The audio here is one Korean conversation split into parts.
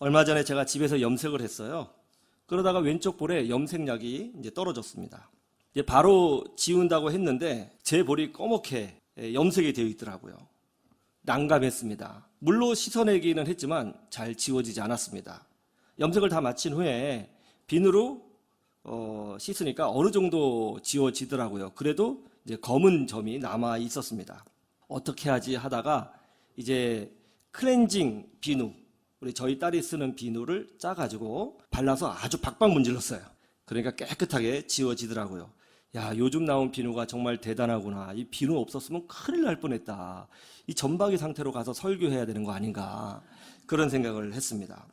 얼마 전에 제가 집에서 염색을 했어요. 그러다가 왼쪽 볼에 염색약이 이제 떨어졌습니다. 이제 바로 지운다고 했는데 제 볼이 꺼멓게 염색이 되어 있더라고요. 난감했습니다. 물로 씻어내기는 했지만 잘 지워지지 않았습니다. 염색을 다 마친 후에 비누로 씻으니까 어느 정도 지워지더라고요. 그래도 이제 검은 점이 남아 있었습니다. 어떻게 하지 하다가 이제 클렌징 비누, 저희 딸이 쓰는 비누를 짜가지고 발라서 아주 박박 문질렀어요. 그러니까 깨끗하게 지워지더라고요. 야, 요즘 나온 비누가 정말 대단하구나. 이 비누 없었으면 큰일 날 뻔했다. 이 전박이 상태로 가서 설교해야 되는 거 아닌가, 그런 생각을 했습니다.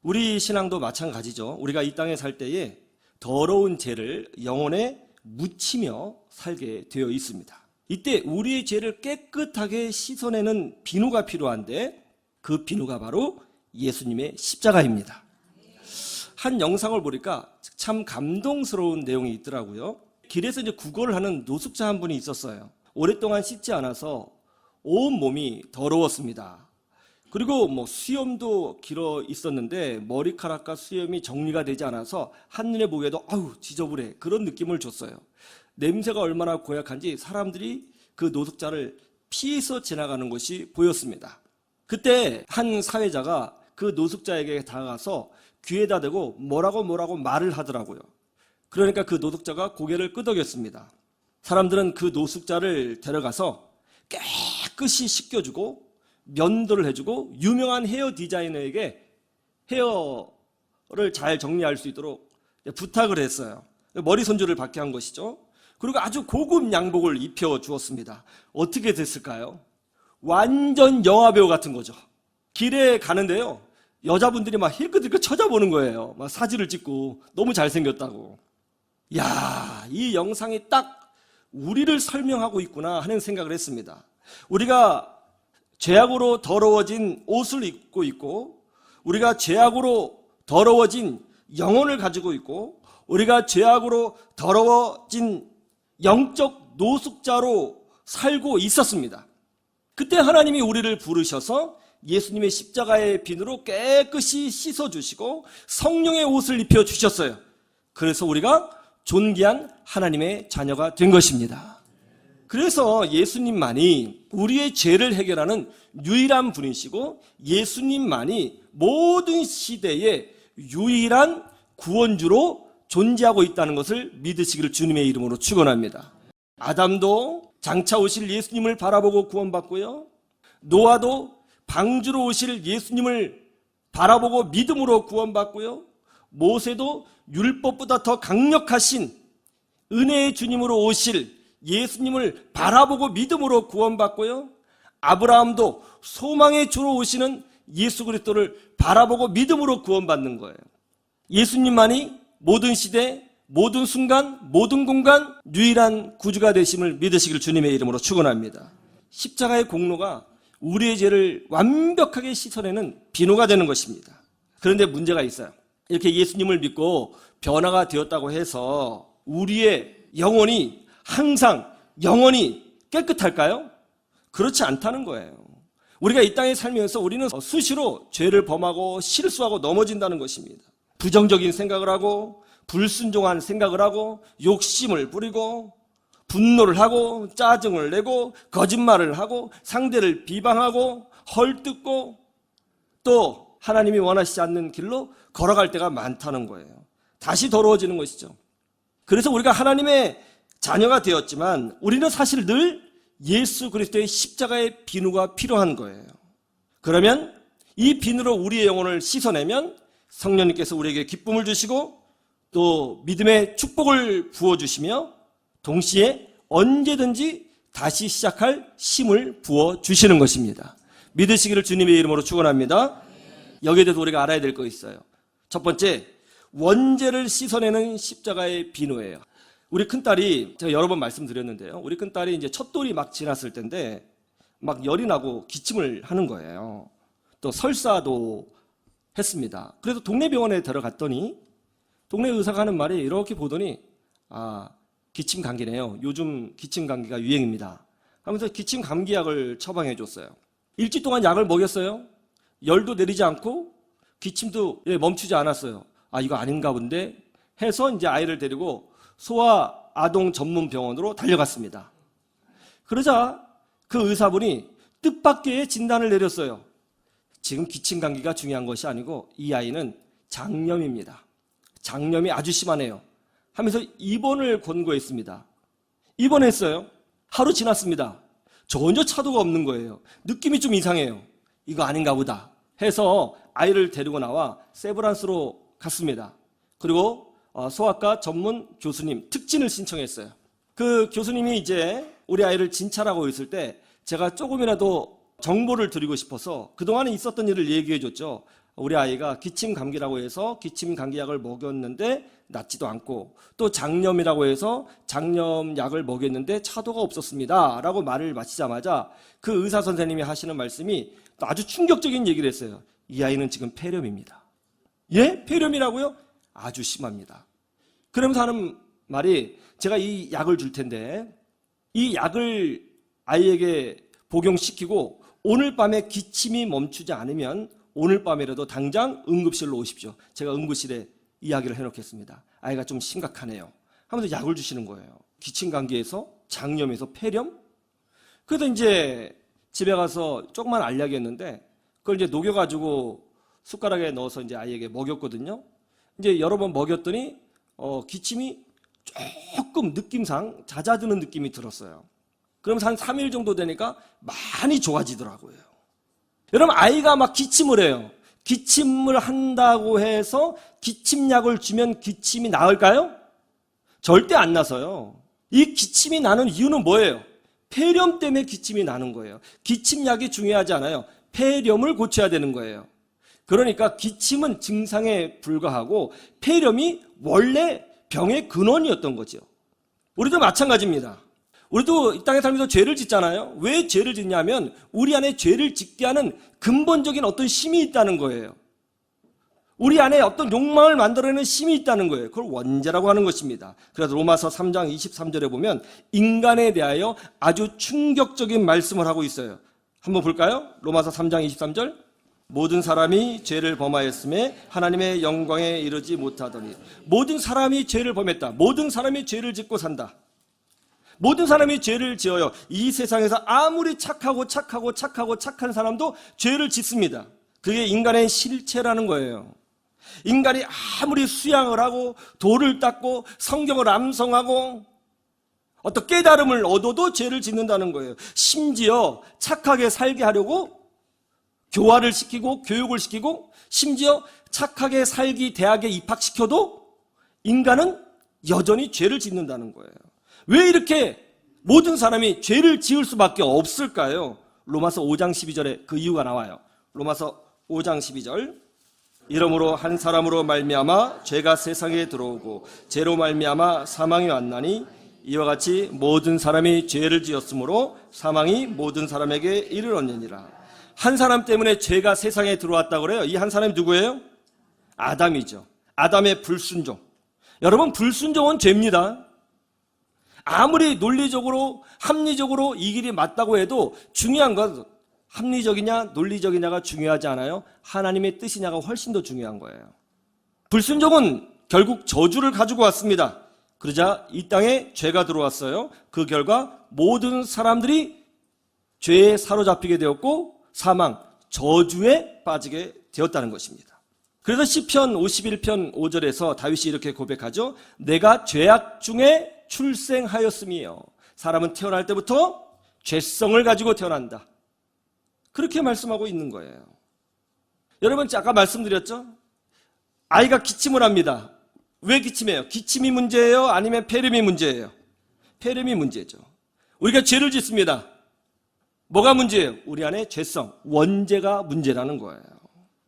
우리 신앙도 마찬가지죠. 우리가 이 땅에 살 때에 더러운 죄를 영혼에 묻히며 살게 되어 있습니다. 이때 우리의 죄를 깨끗하게 씻어내는 비누가 필요한데 그 비누가 바로 예수님의 십자가입니다. 한 영상을 보니까 참 감동스러운 내용이 있더라고요. 길에서 이제 구걸을 하는 노숙자 한 분이 있었어요. 오랫동안 씻지 않아서 온 몸이 더러웠습니다. 그리고 수염도 길어 있었는데 머리카락과 수염이 정리가 되지 않아서 한눈에 보기에도 아유 지저분해, 그런 느낌을 줬어요. 냄새가 얼마나 고약한지 사람들이 그 노숙자를 피해서 지나가는 것이 보였습니다. 그때 한 사회자가 그 노숙자에게 다가가서 귀에다 대고 뭐라고 말을 하더라고요. 그러니까 그 노숙자가 고개를 끄덕였습니다. 사람들은 그 노숙자를 데려가서 깨끗이 씻겨주고 면도를 해주고 유명한 헤어 디자이너에게 헤어를 잘 정리할 수 있도록 부탁을 했어요. 머리 손질을 받게 한 것이죠. 그리고 아주 고급 양복을 입혀주었습니다. 어떻게 됐을까요? 완전 영화배우 같은 거죠. 길에 가는데요, 여자분들이 막 힐끗힐끗 쳐다보는 거예요. 막 사진을 찍고 너무 잘생겼다고. 야, 이 영상이 딱 우리를 설명하고 있구나 하는 생각을 했습니다. 우리가 죄악으로 더러워진 옷을 입고 있고, 우리가 죄악으로 더러워진 영혼을 가지고 있고, 우리가 죄악으로 더러워진 영적 노숙자로 살고 있었습니다. 그때 하나님이 우리를 부르셔서 예수님의 십자가의 비누로 깨끗이 씻어주시고 성령의 옷을 입혀주셨어요. 그래서 우리가 존귀한 하나님의 자녀가 된 것입니다. 그래서 예수님만이 우리의 죄를 해결하는 유일한 분이시고 예수님만이 모든 시대의 유일한 구원주로 존재하고 있다는 것을 믿으시기를 주님의 이름으로 축원합니다. 아담도 장차 오실 예수님을 바라보고 구원받고요, 노아도 방주로 오실 예수님을 바라보고 믿음으로 구원받고요, 모세도 율법보다 더 강력하신 은혜의 주님으로 오실 예수님을 바라보고 믿음으로 구원받고요, 아브라함도 소망의 주로 오시는 예수 그리스도를 바라보고 믿음으로 구원받는 거예요. 예수님만이 모든 시대, 모든 순간, 모든 공간 유일한 구주가 되심을 믿으시길 주님의 이름으로 축원합니다. 십자가의 공로가 우리의 죄를 완벽하게 씻어내는 비누가 되는 것입니다. 그런데 문제가 있어요. 이렇게 예수님을 믿고 변화가 되었다고 해서 우리의 영혼이 항상 영원히 깨끗할까요? 그렇지 않다는 거예요. 우리가 이 땅에 살면서 우리는 수시로 죄를 범하고 실수하고 넘어진다는 것입니다. 부정적인 생각을 하고 불순종한 생각을 하고 욕심을 부리고 분노를 하고 짜증을 내고 거짓말을 하고 상대를 비방하고 헐뜯고 또 하나님이 원하시지 않는 길로 걸어갈 때가 많다는 거예요. 다시 더러워지는 것이죠. 그래서 우리가 하나님의 자녀가 되었지만 우리는 사실 늘 예수 그리스도의 십자가의 비누가 필요한 거예요. 그러면 이 비누로 우리의 영혼을 씻어내면 성령님께서 우리에게 기쁨을 주시고 또 믿음의 축복을 부어주시며 동시에 언제든지 다시 시작할 힘을 부어주시는 것입니다. 믿으시기를 주님의 이름으로 축원합니다. 여기에 대해서 우리가 알아야 될 거 있어요. 첫 번째, 원죄를 씻어내는 십자가의 비누예요. 우리 큰딸이, 제가 여러 번 말씀드렸는데요, 우리 큰딸이 이제 첫돌이 막 지났을 때인데 막 열이 나고 기침을 하는 거예요. 또 설사도 했습니다. 그래서 동네 병원에 데려갔더니 동네 의사가 하는 말이 이렇게 보더니 기침 감기네요. 요즘 기침 감기가 유행입니다. 하면서 기침 감기약을 처방해 줬어요. 일주일 동안 약을 먹였어요. 열도 내리지 않고 기침도 멈추지 않았어요. 아, 이거 아닌가 본데 해서 이제 아이를 데리고 소아 아동 전문 병원으로 달려갔습니다. 그러자 그 의사분이 뜻밖의 진단을 내렸어요. 지금 기침 감기가 중요한 것이 아니고 이 아이는 장염입니다. 장염이 아주 심하네요. 하면서 입원을 권고했습니다. 입원했어요. 하루 지났습니다. 전혀 차도가 없는 거예요. 느낌이 좀 이상해요. 이거 아닌가 보다 해서 아이를 데리고 나와 세브란스로 갔습니다. 그리고 소아과 전문 교수님 특진을 신청했어요. 그 교수님이 이제 우리 아이를 진찰하고 있을 때 제가 조금이라도 정보를 드리고 싶어서 그동안에 있었던 일을 얘기해 줬죠. 우리 아이가 기침 감기라고 해서 기침 감기약을 먹였는데 낫지도 않고, 또 장염이라고 해서 장염약을 먹였는데 차도가 없었습니다 라고 말을 마치자마자 그 의사 선생님이 하시는 말씀이 또 아주 충격적인 얘기를 했어요. 이 아이는 지금 폐렴입니다. 예? 폐렴이라고요? 아주 심합니다. 그러면서 하는 말이, 제가 이 약을 줄 텐데 이 약을 아이에게 복용시키고 오늘 밤에 기침이 멈추지 않으면 오늘 밤이라도 당장 응급실로 오십시오. 제가 응급실에 이야기를 해놓겠습니다. 아이가 좀 심각하네요 하면서 약을 주시는 거예요. 기침 감기에서, 장염에서 폐렴? 그래서 이제 집에 가서 조그만 알약이었는데 그걸 이제 녹여가지고 숟가락에 넣어서 이제 아이에게 먹였거든요. 이제 여러 번 먹였더니 기침이 조금 느낌상 잦아드는 느낌이 들었어요. 그러면서 한 3일 정도 되니까 많이 좋아지더라고요. 여러분, 아이가 막 기침을 해요. 기침을 한다고 해서 기침약을 주면 기침이 나을까요? 절대 안 나서요. 이 기침이 나는 이유는 뭐예요? 폐렴 때문에 기침이 나는 거예요. 기침약이 중요하지 않아요. 폐렴을 고쳐야 되는 거예요. 그러니까 기침은 증상에 불과하고 폐렴이 원래 병의 근원이었던 거죠. 우리도 마찬가지입니다. 우리도 이 땅에 살면서 죄를 짓잖아요. 왜 죄를 짓냐면 우리 안에 죄를 짓게 하는 근본적인 어떤 힘이 있다는 거예요. 우리 안에 어떤 욕망을 만들어내는 힘이 있다는 거예요. 그걸 원죄라고 하는 것입니다. 그래서 로마서 3장 23절에 보면 인간에 대하여 아주 충격적인 말씀을 하고 있어요. 한번 볼까요? 로마서 3장 23절. 모든 사람이 죄를 범하였음에 하나님의 영광에 이르지 못하더니. 모든 사람이 죄를 범했다. 모든 사람이 죄를 짓고 산다. 모든 사람이 죄를 지어요. 이 세상에서 아무리 착한 사람도 죄를 짓습니다. 그게 인간의 실체라는 거예요. 인간이 아무리 수양을 하고 돌을 닦고 성경을 암송하고 어떤 깨달음을 얻어도 죄를 짓는다는 거예요. 심지어 착하게 살게 하려고 교화를 시키고 교육을 시키고 심지어 착하게 살기 대학에 입학시켜도 인간은 여전히 죄를 짓는다는 거예요. 왜 이렇게 모든 사람이 죄를 지을 수밖에 없을까요? 로마서 5장 12절에 그 이유가 나와요. 로마서 5장 12절. 이러므로 한 사람으로 말미암아 죄가 세상에 들어오고 죄로 말미암아 사망이 왔나니 이와 같이 모든 사람이 죄를 지었으므로 사망이 모든 사람에게 이르렀느니라. 한 사람 때문에 죄가 세상에 들어왔다고 그래요. 이 한 사람이 누구예요? 아담이죠. 아담의 불순종. 여러분, 불순종은 죄입니다. 아무리 논리적으로 합리적으로 이 길이 맞다고 해도 중요한 건 합리적이냐 논리적이냐가 중요하지 않아요. 하나님의 뜻이냐가 훨씬 더 중요한 거예요. 불순종은 결국 저주를 가지고 왔습니다. 그러자 이 땅에 죄가 들어왔어요. 그 결과 모든 사람들이 죄에 사로잡히게 되었고 사망, 저주에 빠지게 되었다는 것입니다. 그래서 시편 51편 5절에서 다윗이 이렇게 고백하죠. 내가 죄악 중에 출생하였음이요. 사람은 태어날 때부터 죄성을 가지고 태어난다. 그렇게 말씀하고 있는 거예요. 여러분, 아까 말씀드렸죠? 아이가 기침을 합니다. 왜 기침해요? 기침이 문제예요? 아니면 폐렴이 문제예요? 폐렴이 문제죠. 우리가 죄를 짓습니다. 뭐가 문제예요? 우리 안에 죄성, 원죄가 문제라는 거예요.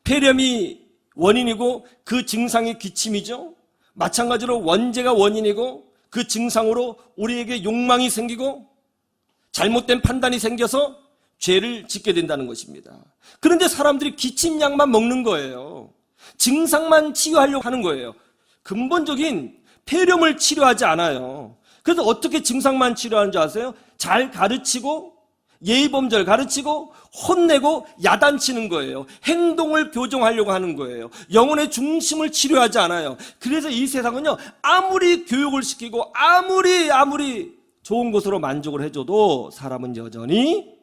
폐렴이 원인이고 그 증상이 기침이죠. 마찬가지로 원죄가 원인이고 그 증상으로 우리에게 욕망이 생기고 잘못된 판단이 생겨서 죄를 짓게 된다는 것입니다. 그런데 사람들이 기침약만 먹는 거예요. 증상만 치유하려고 하는 거예요. 근본적인 폐렴을 치료하지 않아요. 그래서 어떻게 증상만 치료하는지 아세요? 잘 가르치고 예의범절 가르치고 혼내고 야단치는 거예요. 행동을 교정하려고 하는 거예요. 영혼의 중심을 치료하지 않아요. 그래서 이 세상은요, 아무리 교육을 시키고 아무리 좋은 것으로 만족을 해줘도 사람은 여전히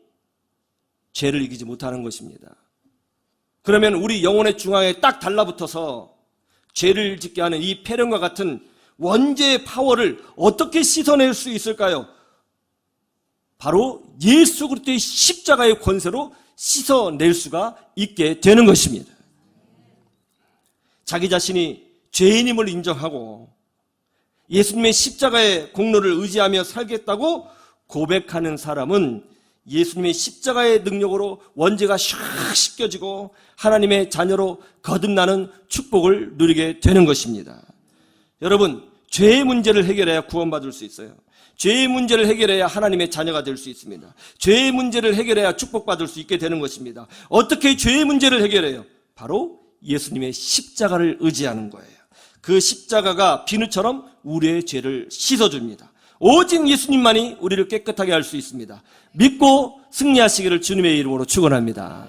죄를 이기지 못하는 것입니다. 그러면 우리 영혼의 중앙에 딱 달라붙어서 죄를 짓게 하는 이 폐렴과 같은 원죄의 파워를 어떻게 씻어낼 수 있을까요? 바로 예수 그리스도의 십자가의 권세로 씻어낼 수가 있게 되는 것입니다. 자기 자신이 죄인임을 인정하고 예수님의 십자가의 공로를 의지하며 살겠다고 고백하는 사람은 예수님의 십자가의 능력으로 원죄가 샥 씻겨지고 하나님의 자녀로 거듭나는 축복을 누리게 되는 것입니다. 여러분, 죄의 문제를 해결해야 구원받을 수 있어요. 죄의 문제를 해결해야 하나님의 자녀가 될 수 있습니다. 죄의 문제를 해결해야 축복받을 수 있게 되는 것입니다. 어떻게 죄의 문제를 해결해요? 바로 예수님의 십자가를 의지하는 거예요. 그 십자가가 비누처럼 우리의 죄를 씻어줍니다. 오직 예수님만이 우리를 깨끗하게 할 수 있습니다. 믿고 승리하시기를 주님의 이름으로 축원합니다.